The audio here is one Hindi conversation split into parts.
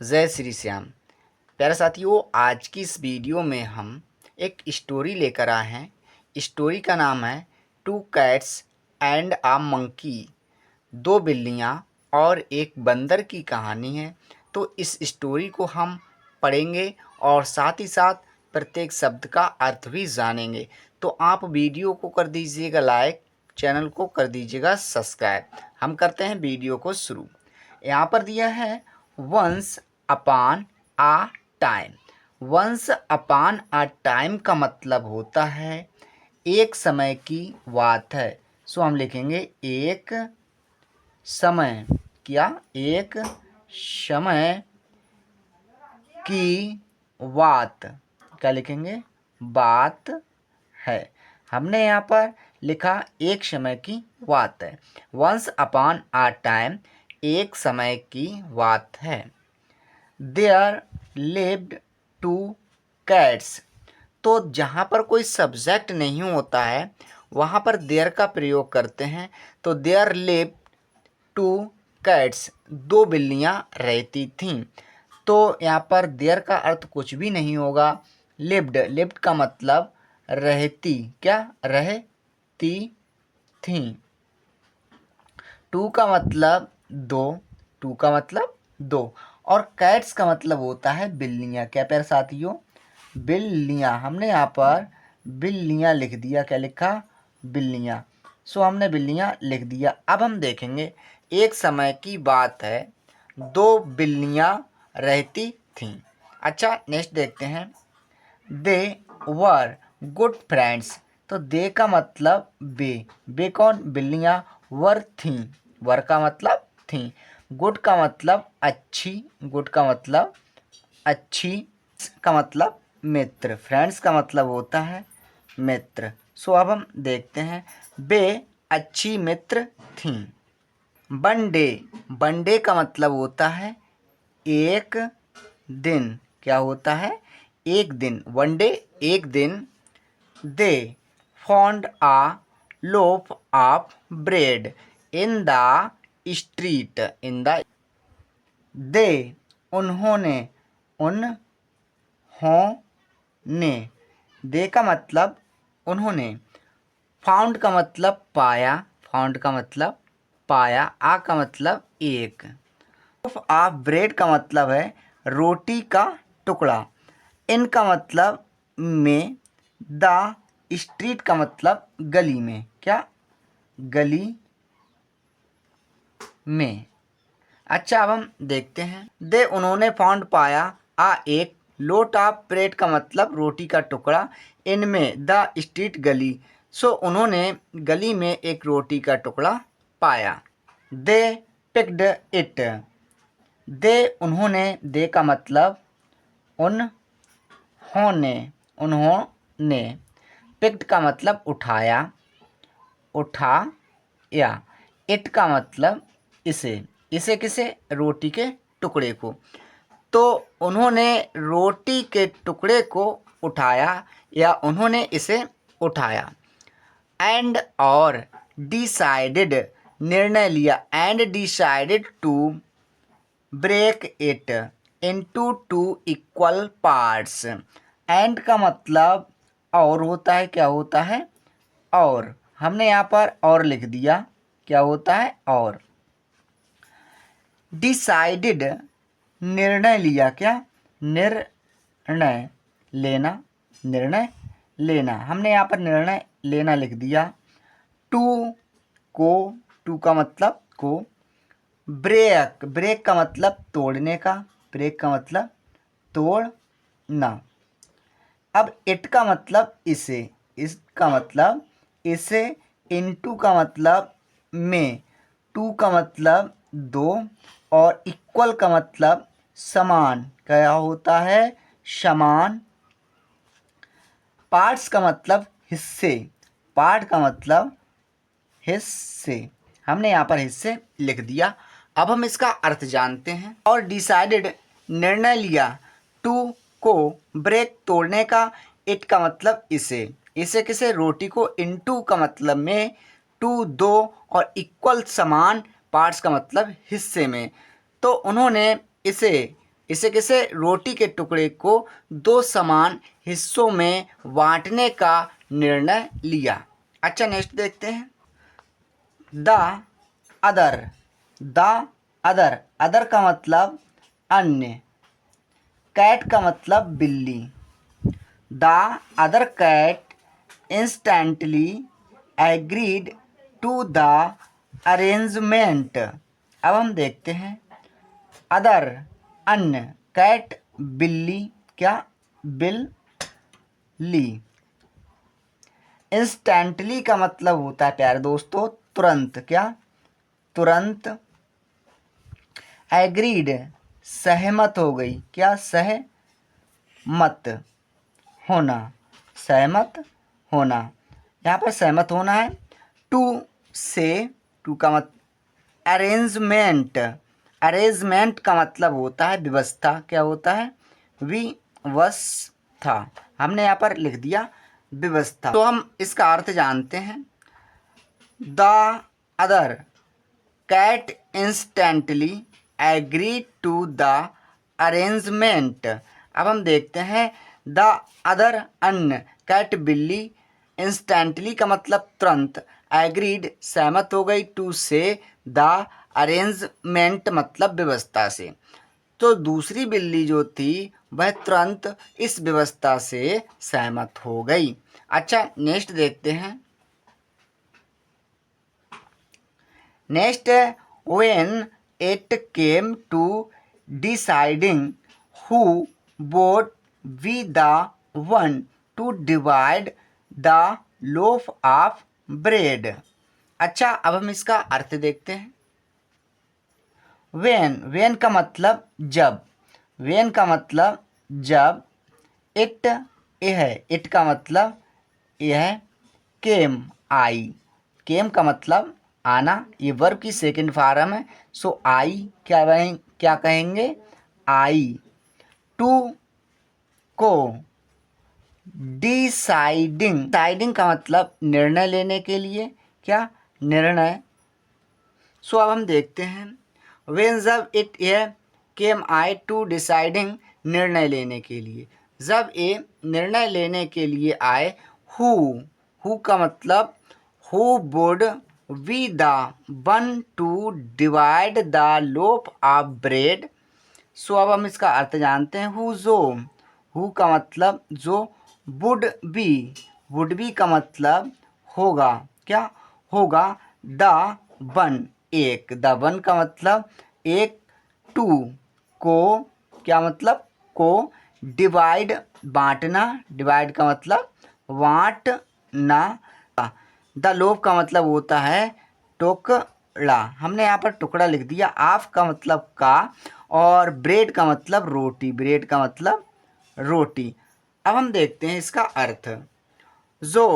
जय श्री श्याम। प्यारे साथियों, आज की इस वीडियो में हम एक स्टोरी लेकर आए हैं। स्टोरी का नाम है two cats and a monkey. दो बिल्लियाँ और एक बंदर की कहानी है। तो इस स्टोरी को हम पढ़ेंगे और साथ ही साथ प्रत्येक शब्द का अर्थ भी जानेंगे। तो आप वीडियो को कर दीजिएगा लाइक, चैनल को कर दीजिएगा सब्सक्राइब। हम करते हैं वीडियो को शुरू। यहाँ पर दिया है वंस अपॉन आ टाइम। वंस अपॉन आ टाइम का मतलब होता है एक समय की बात है। सो हम लिखेंगे एक समय। क्या? एक समय की बात। क्या लिखेंगे? बात है। हमने यहाँ पर लिखा एक समय की बात है। वंस अपॉन आ टाइम एक समय की बात है। There lived two cats. तो जहाँ पर कोई सब्जेक्ट नहीं होता है वहाँ पर देयर का प्रयोग करते हैं। तो देयर लिव्ड टू कैट्स, दो बिल्लियाँ रहती थीं। तो यहाँ पर देयर का अर्थ कुछ भी नहीं होगा। लिव्ड, लिव्ड का मतलब रहती। क्या? रहती थीं। टू का मतलब दो, टू का मतलब दो। और कैट्स का मतलब होता है बिल्लियाँ। क्या प्यारे साथियों? बिल्लियाँ। हमने यहाँ पर बिल्लियाँ लिख दिया। क्या लिखा? बिल्लियाँ। सो हमने बिल्लियाँ लिख दिया। अब हम देखेंगे एक समय की बात है, दो बिल्लियाँ रहती थीं। अच्छा, नेक्स्ट देखते हैं। दे वर गुड फ्रेंड्स। तो दे का मतलब बे कौन? बिल्लियाँ। वर थी, वर का मतलब थी। गुड का मतलब अच्छी, गुड का मतलब अच्छी। का मतलब मित्र। फ्रेंड्स का मतलब होता है मित्र। सो अब हम देखते हैं बे अच्छी मित्र थीं। वन डे, वन डे का मतलब होता है एक दिन। क्या होता है? एक दिन। वन डे एक दिन। They found a loaf of bread in the street. In the they उन्होंने, उन्होंने। दे का मतलब उन्होंने। फाउंड का मतलब पाया, फाउंड का मतलब पाया। आ का मतलब एक। लोफ ऑफ ब्रेड का मतलब है रोटी का टुकड़ा। इन का मतलब में। द स्ट्रीट का मतलब गली में। क्या? गली में। अच्छा, अब हम देखते हैं। दे उन्होंने फाउंड पाया आ एक लोट ऑफ ब्रेड का मतलब रोटी का टुकड़ा। इनमें द स्ट्रीट गली। सो उन्होंने गली में एक रोटी का टुकड़ा पाया। They picked it. दे उन्होंने, दे का मतलब उन्होंने, उन्होंने। पिक्ड का मतलब उठाया, उठाया। इट का मतलब इसे, इसे किसे? रोटी के टुकड़े को। तो उन्होंने रोटी के टुकड़े को उठाया या उन्होंने इसे उठाया। एंड और डिसाइडेड, निर्णय लिया। And decided to break it into two equal parts. And का मतलब और होता है। क्या होता है? और। हमने यहाँ पर और लिख दिया। क्या होता है? और। डिसाइडेड निर्णय लिया। क्या? निर्णय लेना, निर्णय लेना। हमने यहाँ पर निर्णय लेना लिख दिया। टू को, टू का मतलब को। ब्रेक, ब्रेक का मतलब तोड़ने का, ब्रेक का मतलब तोड़ना। अब इट का मतलब इसे, इसका मतलब इसे। इनटू का मतलब में। टू का मतलब दो और इक्वल का मतलब समान। क्या होता है? समान। पार्ट्स का मतलब हिस्से, पार्ट का मतलब हिस्से। हमने यहाँ पर हिस्से लिख दिया। अब हम इसका अर्थ जानते हैं। और डिसाइडेड निर्णय लिया। टू को ब्रेक तोड़ने का। इट का मतलब इसे, इसे किसे? रोटी को। इनटू का मतलब में, टू दो और इक्वल समान। पार्ट्स का मतलब हिस्से में। तो उन्होंने इसे इसे किसे रोटी के टुकड़े को दो समान हिस्सों में बांटने का निर्णय लिया। अच्छा नेक्स्ट देखते हैं। The other. The other, other का मतलब अन्य, कैट का मतलब बिल्ली। The other cat instantly agreed to the arrangement. अब हम देखते हैं अदर अन्य, कैट बिल्ली, क्या बिल्ली। इंस्टेंटली का मतलब होता है प्यारे दोस्तों तुरंत, क्या तुरंत। एग्रीड सहमत हो गई, क्या सहमत होना, सहमत होना। यहाँ पर सहमत होना है। टू से, टू का मत अरेंजमेंट, अरेंजमेंट का मतलब होता है व्यवस्था, क्या होता है व्यवस्था। हमने यहाँ पर लिख दिया व्यवस्था। तो हम इसका अर्थ जानते हैं। The other cat instantly agree to the arrangement. अब हम देखते हैं द अदर अन्य, कैट बिल्ली, इंस्टेंटली का मतलब तुरंत, एग्रीड सहमत हो गई, टू से द अरेंजमेंट मतलब व्यवस्था से। तो दूसरी बिल्ली जो थी वह तुरंत इस व्यवस्था से सहमत हो गई। अच्छा नेक्स्ट देखते हैं। नेक्स्ट है when it came to deciding who would be the one to divide the loaf of bread. अच्छा अब हम इसका अर्थ देखते हैं। वेन का मतलब जब, वेन का मतलब जब। इट यह है, इट का मतलब यह। केम आई, केम का मतलब आना, ये वर्ब की सेकंड फॉर्म है। सो आई क्या कहेंगे आई। टू को डिसाइडिंग, डिसाइडिंग का मतलब निर्णय लेने के लिए, क्या निर्णय। सो अब हम देखते हैं वेन जब इट ये केम आई टू डिसाइडिंग निर्णय लेने के लिए, जब ये निर्णय लेने के लिए आए। हु का मतलब who would be the one to divide the loaf of bread. So अब हम इसका अर्थ जानते हैं। हु का मतलब जो, वुड बी का मतलब होगा, क्या होगा। द वन एक, द वन का मतलब एक, टू को, क्या मतलब को, डिवाइड बांटना, डिवाइड का मतलब बांटना। द लोफ का मतलब होता है टुकड़ा, हमने यहाँ पर टुकड़ा लिख दिया। ऑफ का मतलब का, और ब्रेड का मतलब रोटी, ब्रेड का मतलब रोटी। अब हम देखते हैं इसका अर्थ। जो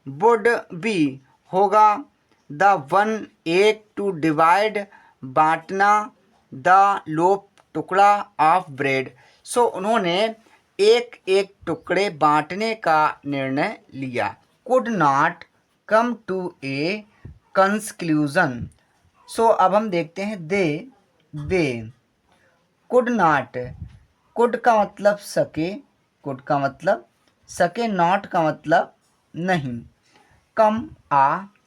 वुड बी होगा, द वन एक, टू डिवाइड बांटना, द लोफ टुकड़ा ऑफ ब्रेड। सो उन्होंने एक एक टुकड़े बांटने का निर्णय लिया। Could not come to a conclusion. So अब हम देखते हैं दे कुड नॉट, कुड का मतलब सके, कुड का मतलब सके, नॉट का मतलब नहीं। कम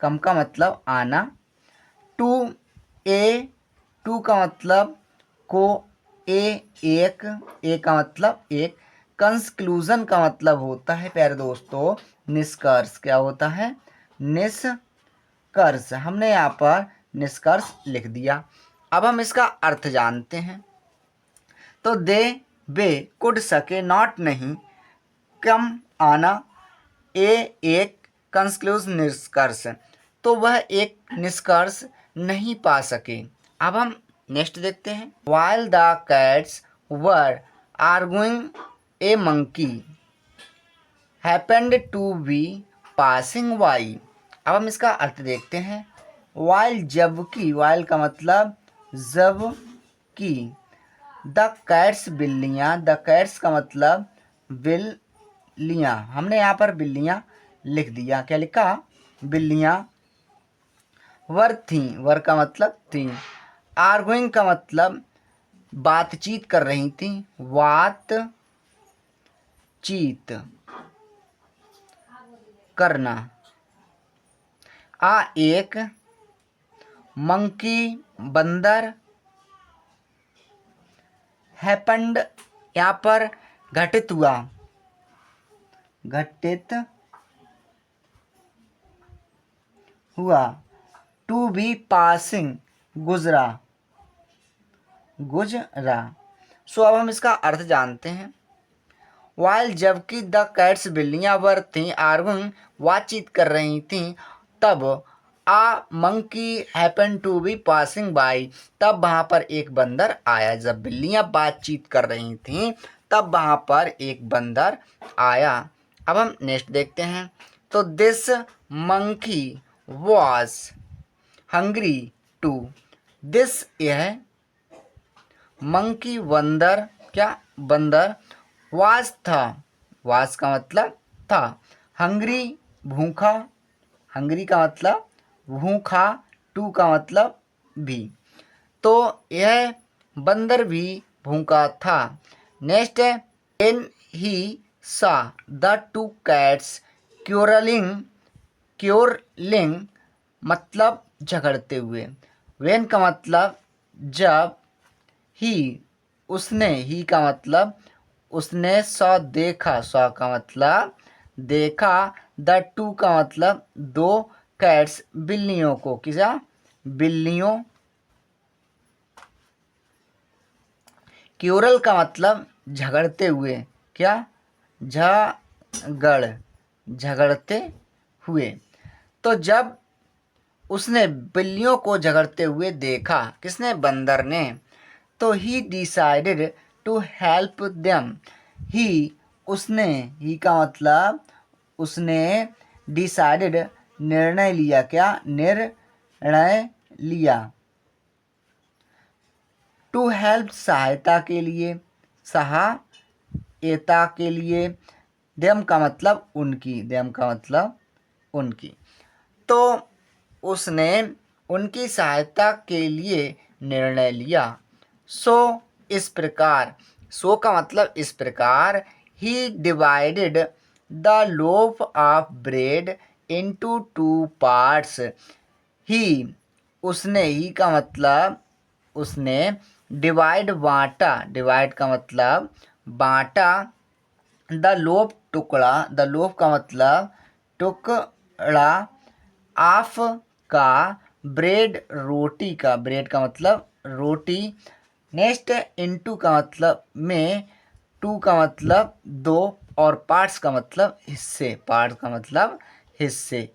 कम का मतलब आना। टू टू का मतलब को, एक, का मतलब एक। कंक्लूजन का मतलब होता है प्यारे दोस्तों निष्कर्ष, क्या होता है निष्कर्ष। हमने यहाँ पर निष्कर्ष लिख दिया। अब हम इसका अर्थ जानते हैं। तो वे कुड सके, नॉट नहीं, कम आना, एक कंक्लूज निष्कर्ष, तो वह एक निष्कर्ष नहीं पा सके। अब हम नेक्स्ट देखते हैं। While the cats were arguing a monkey happened to be passing by. अब हम इसका अर्थ देखते हैं। वाइल जबकि, वाइल का मतलब जबकि। द कैट्स बिल्लियाँ, द कैट्स का मतलब बिल्लियाँ, हमने यहाँ पर बिल्लियाँ लिख दिया, क्या लिखा बिल्लियाँ। वर थी, वर का मतलब थी। आर्गुइंग का मतलब बातचीत कर रही थी, बातचीत करना। एक मंकी बंदर, हैपेंड यहाँ पर घटित हुआ, घटित हुआ, टू बी पासिंग गुजरा, गुजरा। सो अब हम इसका अर्थ जानते हैं। वाइल जबकि द कैट्स बिल्लियां वर थी आर्गुइंग बातचीत कर रही थीं, तब a monkey happen to be passing by, तब वहां पर एक बंदर आया। जब बिल्लियां बातचीत कर रही थीं तब वहां पर एक बंदर आया। अब हम नेक्स्ट देखते हैं। तो this monkey was hungry too, this यह मंकी बंदर, क्या बंदर, वाज था, वाज का मतलब था, हंग्री भूखा, हंग्री का मतलब भूखा, टू का मतलब भी, तो यह बंदर भी भूखा था। नेक्स्ट है एन ही सा द टू कैट्स क्योरलिंग, क्योरलिंग मतलब झगड़ते हुए, वेन का मतलब जब, ही उसने, ही का मतलब उसने, सौ देखा, सौ का मतलब देखा, द टू का मतलब दो, कैट्स बिल्लियों को, किसा बिल्लियों, क्यूरल का मतलब झगड़ते हुए, क्या झगड़, झगड़ते हुए। तो जब उसने बिल्लियों को झगड़ते हुए देखा, किसने, बंदर ने, तो he decided to help them, he उसने, ही का मतलब उसने, डिसाइडेड निर्णय लिया, क्या निर्णय लिया, टू हेल्प सहायता के लिए, सहायता के लिए, देम का मतलब उनकी, देम का मतलब उनकी, तो उसने उनकी सहायता के लिए निर्णय लिया। सो इस प्रकार, सो का मतलब इस प्रकार, he divided the loaf of bread into two parts, he उसने, ही का मतलब उसने, डिवाइड बांटा, डिवाइड का मतलब बांटा, द लोफ टुकड़ा, द लोफ का मतलब टुकड़ा, ऑफ का ब्रेड रोटी का, ब्रेड का मतलब रोटी, नेक्स्ट इनटू का मतलब में, टू का मतलब दो, और पार्ट्स का मतलब हिस्से, पार्ट्स का मतलब हिस्से।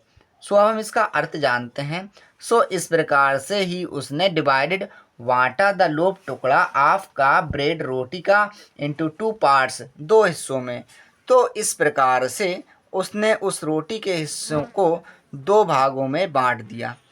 सो अब हम इसका अर्थ जानते हैं। सो इस प्रकार से ही उसने डिवाइडेड बांटा द लोफ टुकड़ा ऑफ का ब्रेड रोटी का इनटू टू पार्ट्स, दो हिस्सों में। तो इस प्रकार से उसने उस रोटी के हिस्सों को दो भागों में बांट दिया।